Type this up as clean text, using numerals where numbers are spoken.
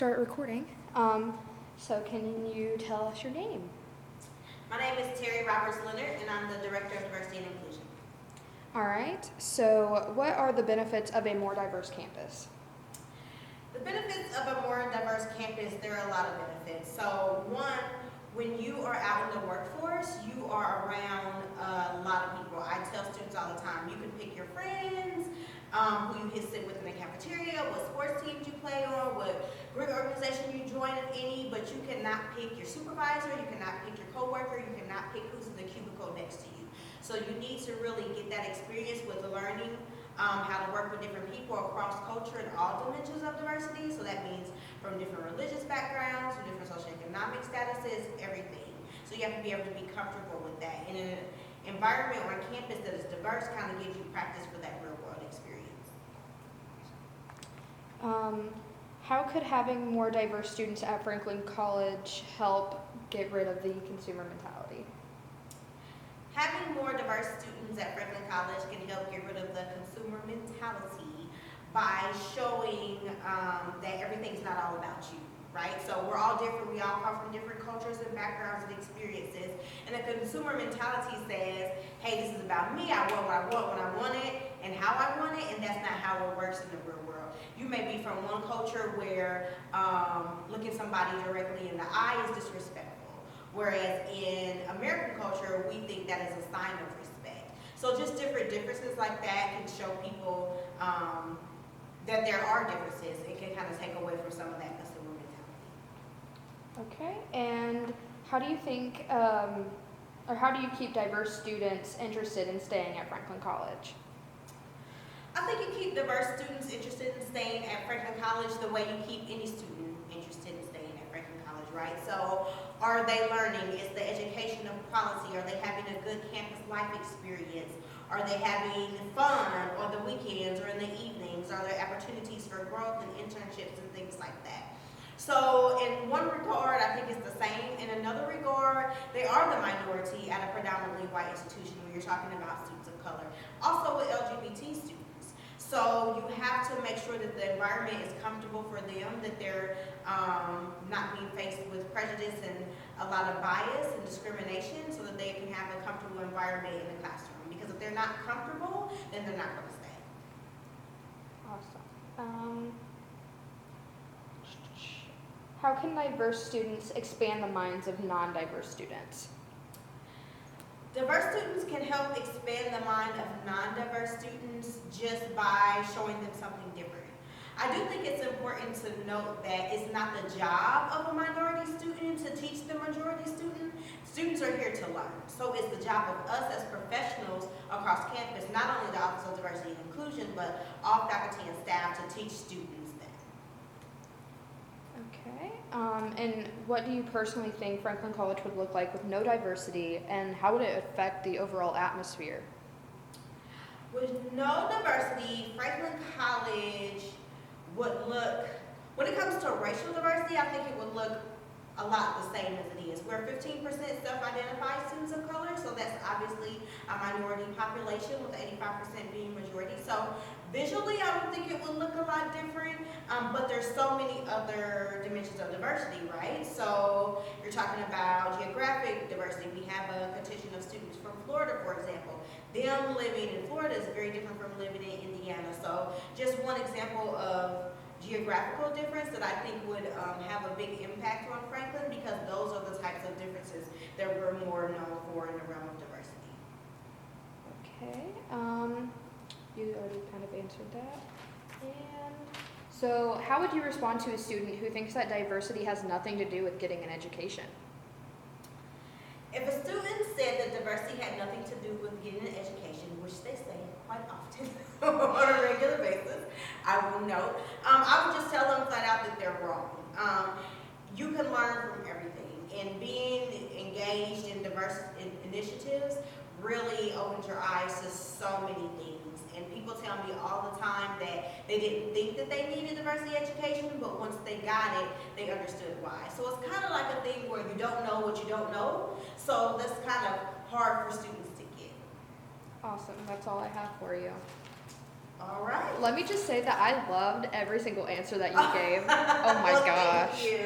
Start recording. So can you tell us your name? My name is Terri Leonard, and I'm the Director of Diversity and Inclusion. All right. So what are the benefits of a more diverse campus? The benefits of a more diverse campus, there are a lot of benefits. So one, when you are out in the workforce, you are around a lot of people. I tell students all the time, you can pick your friends, who you can sit with in the cafeteria, what sports teams you play on, what group organization you join, if any, but you cannot pick your supervisor, you cannot pick your coworker, you cannot pick who's in the cubicle next to you. So you need to really get that experience with learning how to work with different people across culture and all dimensions of diversity. So that means from different religious backgrounds, from different socioeconomic statuses, everything. So you have to be able to be comfortable with that. In an environment on campus that is diverse kind of gives you practice for that real world experience. How could having more diverse students at Franklin College help get rid of the consumer mentality? Having more diverse students at Franklin College can help get rid of the consumer mentality by showing that everything's not all about you, right? So we're all different. We all come from different cultures and backgrounds and experiences. And the consumer mentality says, hey, this is about me. I want what I want when I want it and how I want it, and that's not how it works in the real world. You may be from one culture where looking somebody directly in the eye is disrespectful. Whereas in American culture, we think that is a sign of respect. So just different differences like that can show people that there are differences. It can kind of take away from some of that consumer mentality. Okay. And how do you think, or how do you keep diverse students interested in staying at Franklin College? I think you keep diverse students interested in staying at Franklin College the way you keep any student interested in staying at Franklin College, right? So are they learning? Is the education of quality? Are they having a good campus life experience? Are they having fun on the weekends or in the evenings? Are there opportunities for growth and internships and things like that? So in one regard, I think it's the same. In another regard, they are the minority at a predominantly white institution when you're talking about students of color. Also with LGBT students. So you have to make sure that the environment is comfortable for them, that they're not being faced with prejudice and a lot of bias and discrimination, so that they can have a comfortable environment in the classroom. Because if they're not comfortable, then they're not going to stay. Awesome. How can diverse students expand the minds of non-diverse students? Diverse students can help expand the mind of non-diverse students just by showing them something different. I do think it's important to note that it's not the job of a minority student to teach the majority student. Students are here to learn. So it's the job of us as professionals across campus, not only the Office of Diversity and Inclusion, but all faculty and staff to teach students that. Okay. And what do you personally think Franklin College would look like with no diversity, and how would it affect the overall atmosphere? With no diversity, Franklin College would look, when it comes to racial diversity, I think it would look a lot the same as it is. We're 15% self-identified students of color, so that's obviously a minority population with 85% being majority. So visually, I would think it would look a lot different, but there's so many other dimensions of diversity, right? So you're talking about geographic diversity. We have a contingent of students from Florida, for example. Them living in Florida is very different from living in Indiana. So just one example of geographical difference that I think would have a big impact on Franklin, because those are the types of differences that we're more known for in the realm of diversity. Okay. You already kind of answered that. And so how would you respond to a student who thinks that diversity has nothing to do with getting an education? If a student said that diversity had nothing to do with getting an education, which they say quite often on a regular basis, I will note, I would just tell them flat out that they're wrong. You can learn from everything, and being engaged in diverse initiatives really opens your eyes to so many things. And people tell me all the time that they didn't think that they needed diversity education, but once they got it, they understood why. So it's kind of like a thing where you don't know what you don't know. So that's kind of hard for students to get. Awesome. That's all I have for you. All right. Let me just say that I loved every single answer that you gave. Oh my Well, gosh. thank you.